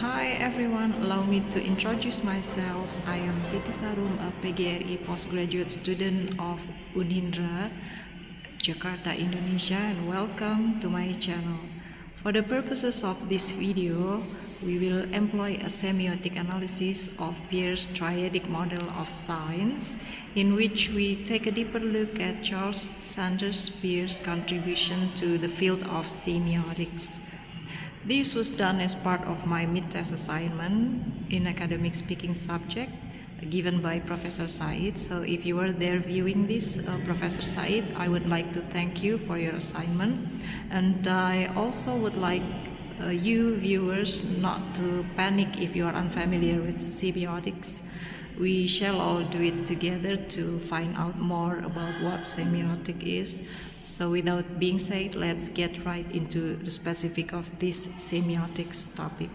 Hi everyone, allow me to introduce myself. I am Titi Sarum, a PGRI postgraduate student of Unindra, Jakarta, Indonesia, and welcome to my channel. For the purposes of this video, we will employ a semiotic analysis of Peirce's triadic model of science, in which we take a deeper look at Charles Sanders Peirce's contribution to the field of semiotics. This was done as part of my mid-test assignment in academic speaking subject given by Professor Said. So if you are there viewing this, Professor Said, I would like to thank you for your assignment. And I also would like you viewers not to panic if you are unfamiliar with semiotics. We shall all do it together to find out more about what semiotic is. So without being said, let's get right into the specific of this semiotics topic.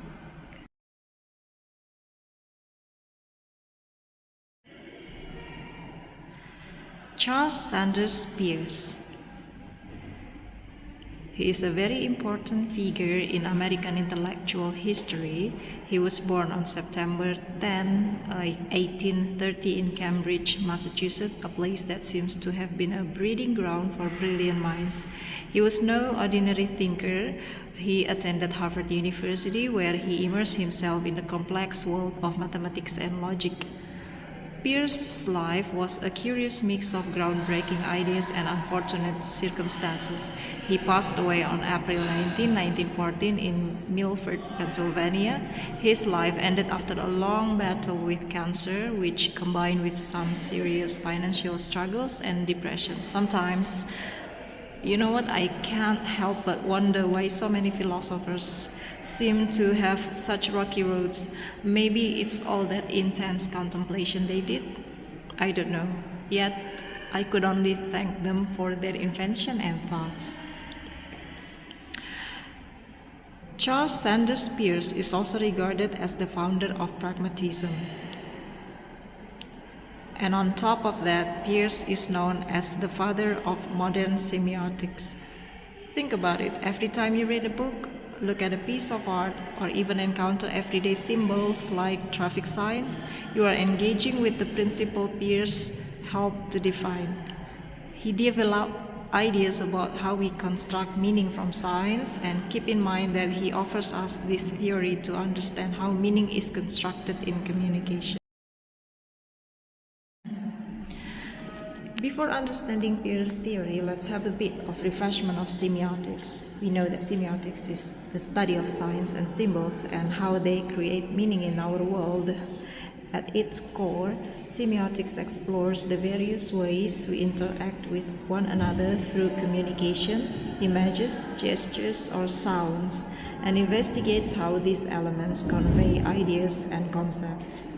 Charles Sanders Peirce. He is a very important figure in American intellectual history. He was born on September 10, 1830 in Cambridge, Massachusetts, a place that seems to have been a breeding ground for brilliant minds. He was no ordinary thinker. He attended Harvard University, where he immersed himself in the complex world of mathematics and logic. Peirce's life was a curious mix of groundbreaking ideas and unfortunate circumstances. He passed away on April 19, 1914 in Milford, Pennsylvania. His life ended after a long battle with cancer, which combined with some serious financial struggles and depression. Sometimes, you know what, I can't help but wonder why so many philosophers seem to have such rocky roads. Maybe it's all that intense contemplation they did. I don't know. Yet, I could only thank them for their invention and thoughts. Charles Sanders Peirce is also regarded as the founder of pragmatism. And on top of that, Peirce is known as the father of modern semiotics. Think about it. Every time you read a book, look at a piece of art, or even encounter everyday symbols like traffic signs, you are engaging with the principle Peirce helped to define. He developed ideas about how we construct meaning from signs, and keep in mind that he offers us this theory to understand how meaning is constructed in communication. Before understanding Peirce's theory, let's have a bit of refreshment of semiotics. We know that semiotics is the study of signs and symbols and how they create meaning in our world. At its core, semiotics explores the various ways we interact with one another through communication, images, gestures, or sounds, and investigates how these elements convey ideas and concepts.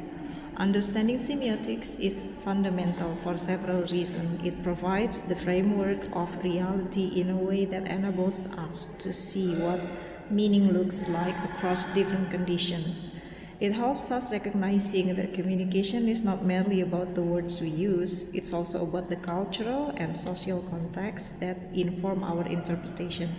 Understanding semiotics is fundamental for several reasons. It provides the framework of reality in a way that enables us to see what meaning looks like across different conditions. It helps us recognizing that communication is not merely about the words we use, it's also about the cultural and social contexts that inform our interpretation.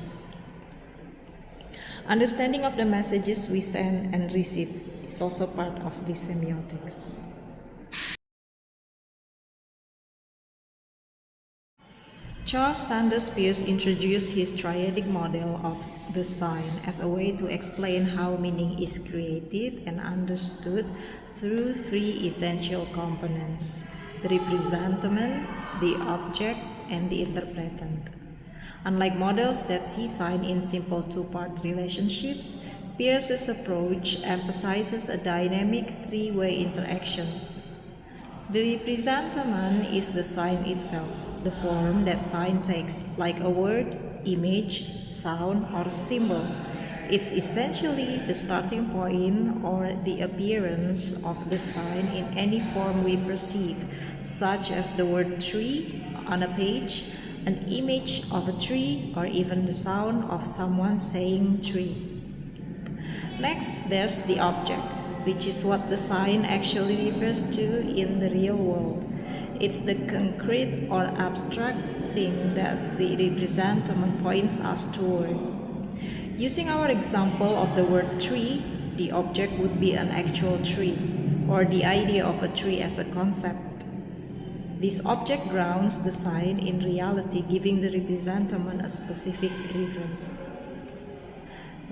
Understanding of the messages we send and receive is also part of this semiotics. Charles Sanders Peirce introduced his triadic model of the sign as a way to explain how meaning is created and understood through three essential components: the representament, the object, and the interpretant. Unlike models that see sign in simple two-part relationships, Peirce's approach emphasizes a dynamic three-way interaction. The representament is the sign itself, the form that sign takes, like a word, image, sound, or symbol. It's essentially the starting point or the appearance of the sign in any form we perceive, such as the word tree on a page, an image of a tree, or even the sound of someone saying tree. Next, there's the object, which is what the sign actually refers to in the real world. It's the concrete or abstract thing that the representament points us toward. Using our example of the word tree, the object would be an actual tree, or the idea of a tree as a concept. This object grounds the sign in reality, giving the representament a specific reference.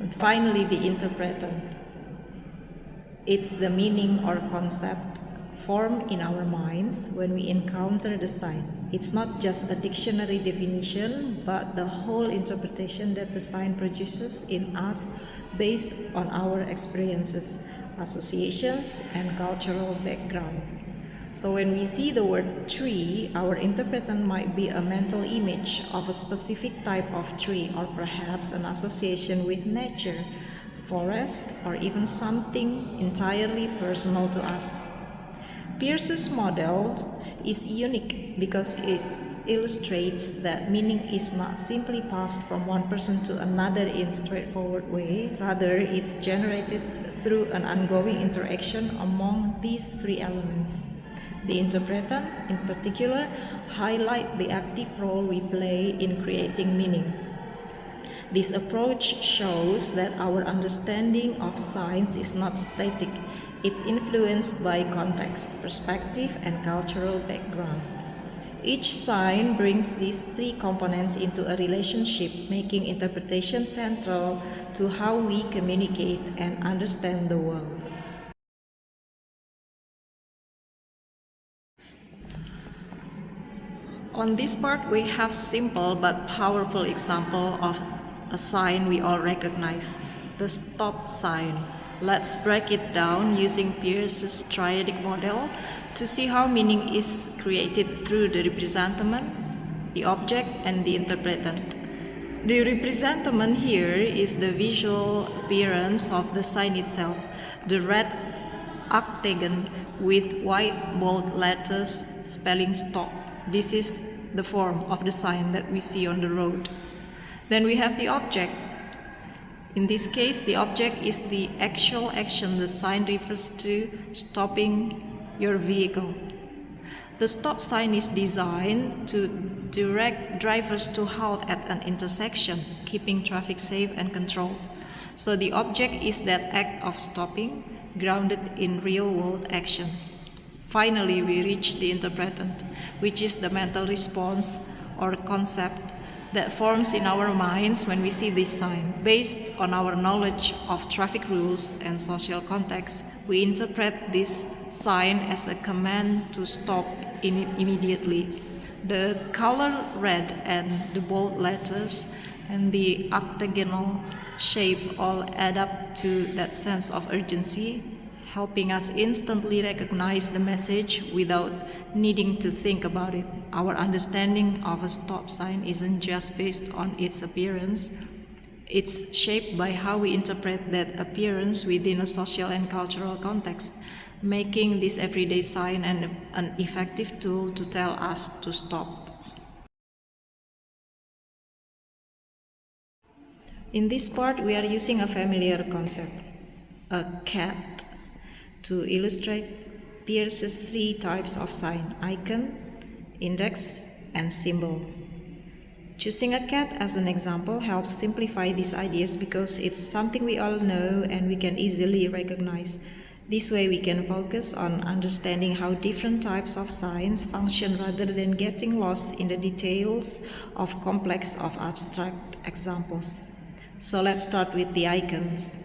And finally, the interpretant. It's the meaning or concept formed in our minds when we encounter the sign. It's not just a dictionary definition, but the whole interpretation that the sign produces in us based on our experiences, associations, and cultural background. So when we see the word tree, our interpretant might be a mental image of a specific type of tree, or perhaps an association with nature, forest, or even something entirely personal to us. Peirce's model is unique because it illustrates that meaning is not simply passed from one person to another in a straightforward way. Rather, it's generated through an ongoing interaction among these three elements. The interpretant, in particular, highlights the active role we play in creating meaning. This approach shows that our understanding of science is not static. It's influenced by context, perspective, and cultural background. Each sign brings these three components into a relationship, making interpretation central to how we communicate and understand the world. On this part, we have simple but powerful example of a sign we all recognize, the stop sign. Let's break it down using Peirce's triadic model to see how meaning is created through the representament, the object, and the interpretant. The representament here is the visual appearance of the sign itself, the red octagon with white bold letters spelling stop. This is the form of the sign that we see on the road. Then we have the object. In this case, the object is the actual action the sign refers to, stopping your vehicle. The stop sign is designed to direct drivers to halt at an intersection, keeping traffic safe and controlled. So the object is that act of stopping, grounded in real-world action. Finally, we reach the interpretant, which is the mental response or concept that forms in our minds when we see this sign. Based on our knowledge of traffic rules and social context, we interpret this sign as a command to stop immediately. The color red and the bold letters and the octagonal shape all add up to that sense of urgency, helping us instantly recognize the message without needing to think about it. Our understanding of a stop sign isn't just based on its appearance, it's shaped by how we interpret that appearance within a social and cultural context, making this everyday sign an effective tool to tell us to stop. In this part, we are using a familiar concept, a cat, to illustrate Peirce's three types of sign: icon, index, and symbol. Choosing a cat as an example helps simplify these ideas because it's something we all know and we can easily recognize. This way we can focus on understanding how different types of signs function rather than getting lost in the details of complex or abstract examples. So let's start with the icons.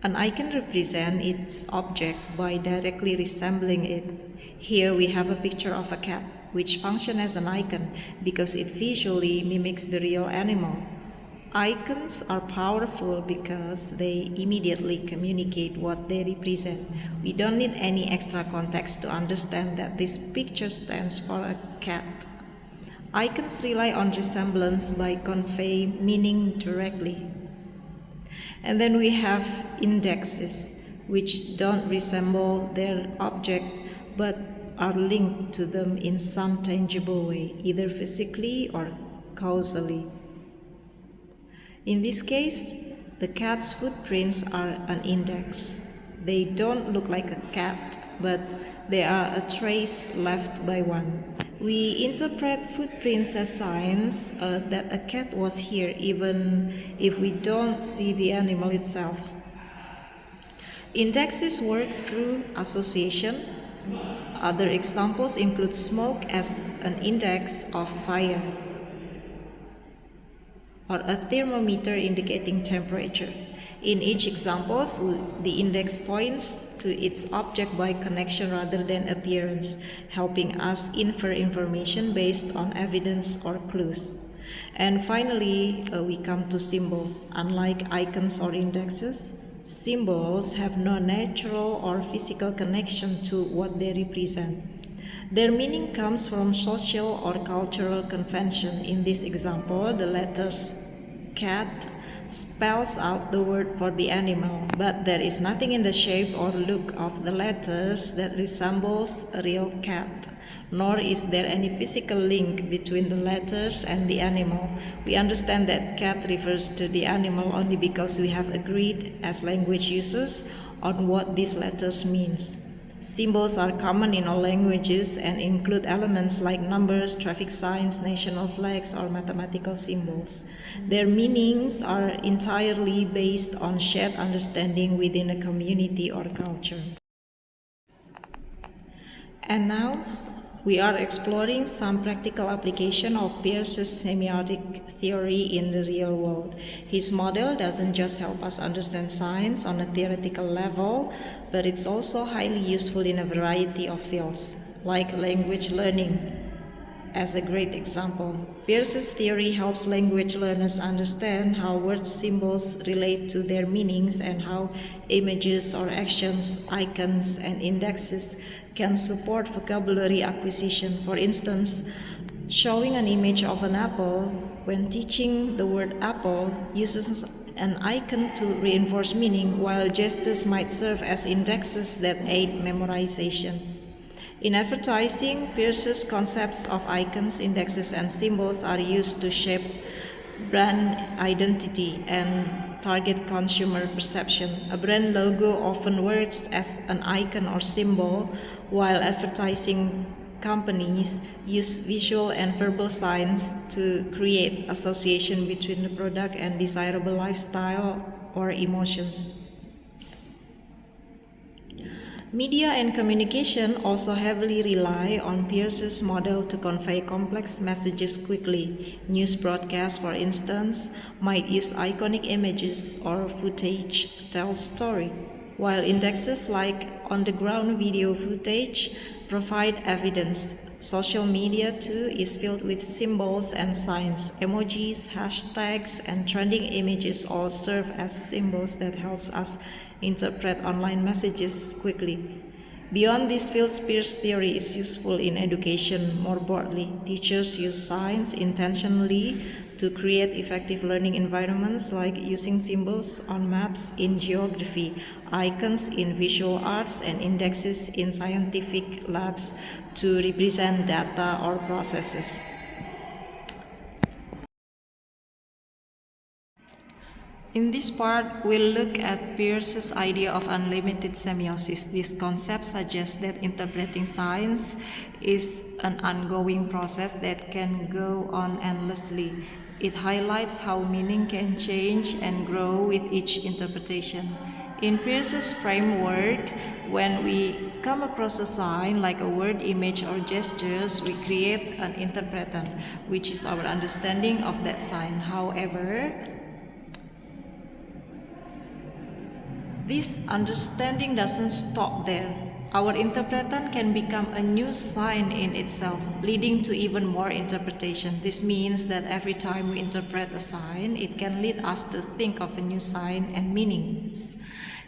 An icon represents its object by directly resembling it. Here we have a picture of a cat, which functions as an icon because it visually mimics the real animal. Icons are powerful because they immediately communicate what they represent. We don't need any extra context to understand that this picture stands for a cat. Icons rely on resemblance by convey meaning directly. And then we have indexes, which don't resemble their object but are linked to them in some tangible way, either physically or causally. In this case, the cat's footprints are an index. They don't look like a cat, but they are a trace left by one. We interpret footprints as signs that a cat was here even if we don't see the animal itself. Indexes work through association. Other examples include smoke as an index of fire, or a thermometer indicating temperature. In each example, the index points to its object by connection rather than appearance, helping us infer information based on evidence or clues. And finally, we come to symbols. Unlike icons or indexes, symbols have no natural or physical connection to what they represent. Their meaning comes from social or cultural convention. In this example, the letters cat spells out the word for the animal, but there is nothing in the shape or look of the letters that resembles a real cat, nor is there any physical link between the letters and the animal. We understand that cat refers to the animal only because we have agreed as language users on what these letters means. Symbols are common in all languages and include elements like numbers, traffic signs, national flags, or mathematical symbols. Their meanings are entirely based on shared understanding within a community or culture. And now, we are exploring some practical application of Peirce's semiotic theory in the real world. His model doesn't just help us understand science on a theoretical level, but it's also highly useful in a variety of fields, like language learning, as a great example. Peirce's theory helps language learners understand how word symbols relate to their meanings and how images or actions, icons, and indexes can support vocabulary acquisition. For instance, showing an image of an apple when teaching the word apple uses an icon to reinforce meaning, while gestures might serve as indexes that aid memorization. In advertising, Peirce's concepts of icons, indexes, and symbols are used to shape brand identity and target consumer perception. A brand logo often works as an icon or symbol, while advertising companies use visual and verbal signs to create association between the product and desirable lifestyle or emotions. Media and communication also heavily rely on Peirce's model to convey complex messages quickly. News broadcasts, for instance, might use iconic images or footage to tell a story, while indexes like on-the-ground video footage provide evidence. Social media too is filled with symbols and signs. Emojis, hashtags, and trending images all serve as symbols that helps us interpret online messages quickly. Beyond these fields, Peirce's theory is useful in education more broadly. Teachers use signs intentionally to create effective learning environments, like using symbols on maps in geography, icons in visual arts, and indexes in scientific labs to represent data or processes. In this part, we'll look at Peirce's idea of unlimited semiosis. This concept suggests that interpreting science is an ongoing process that can go on endlessly. It highlights how meaning can change and grow with each interpretation. In Peirce's framework, when we come across a sign like a word, image, or gestures, we create an interpretant, which is our understanding of that sign. However, this understanding doesn't stop there. Our interpretant can become a new sign in itself, leading to even more interpretation. This means that every time we interpret a sign, it can lead us to think of a new sign and meanings,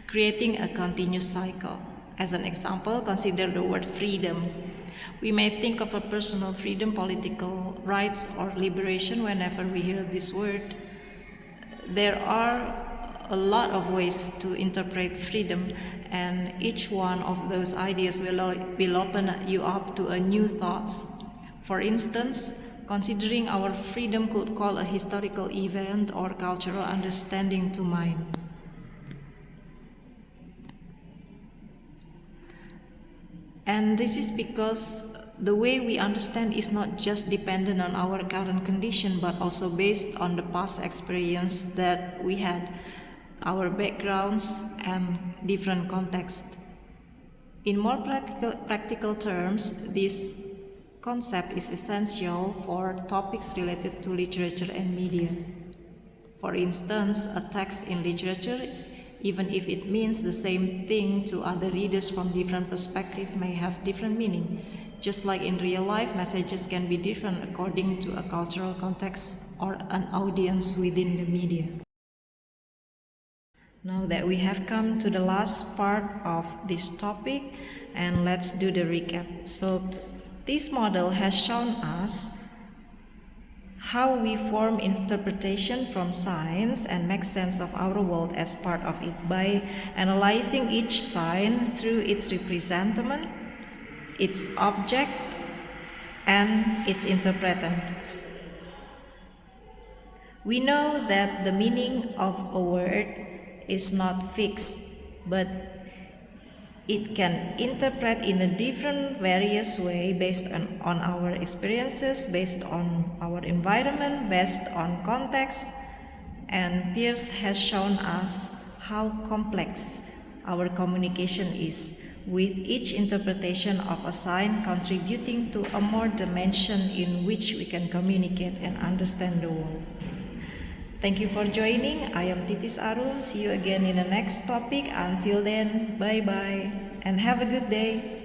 creating a continuous cycle. As an example, consider the word freedom. We may think of a personal freedom, political rights, or liberation whenever we hear this word. There are a lot of ways to interpret freedom, and each one of those ideas will open you up to a new thoughts. For instance, considering our freedom could call a historical event or cultural understanding to mind. And this is because the way we understand is not just dependent on our current condition, but also based on the past experience that we had. our backgrounds, and different contexts. In more practical terms, this concept is essential for topics related to literature and media. For instance, a text in literature, even if it means the same thing to other readers from different perspectives, may have different meaning. Just like in real life, messages can be different according to a cultural context or an audience within the media. Now that we have come to the last part of this topic, and let's do the recap. So, this model has shown us how we form interpretation from signs and make sense of our world as part of it by analyzing each sign through its representative, its object, and its interpretant. We know that the meaning of a word is not fixed, but it can interpret in a different, various way based on our experiences, based on our environment, based on context, and Peirce has shown us how complex our communication is, with each interpretation of a sign contributing to a more dimension in which we can communicate and understand the world. Thank you for joining. I am Titis Arum. See you again in the next topic. Until then, bye-bye and have a good day.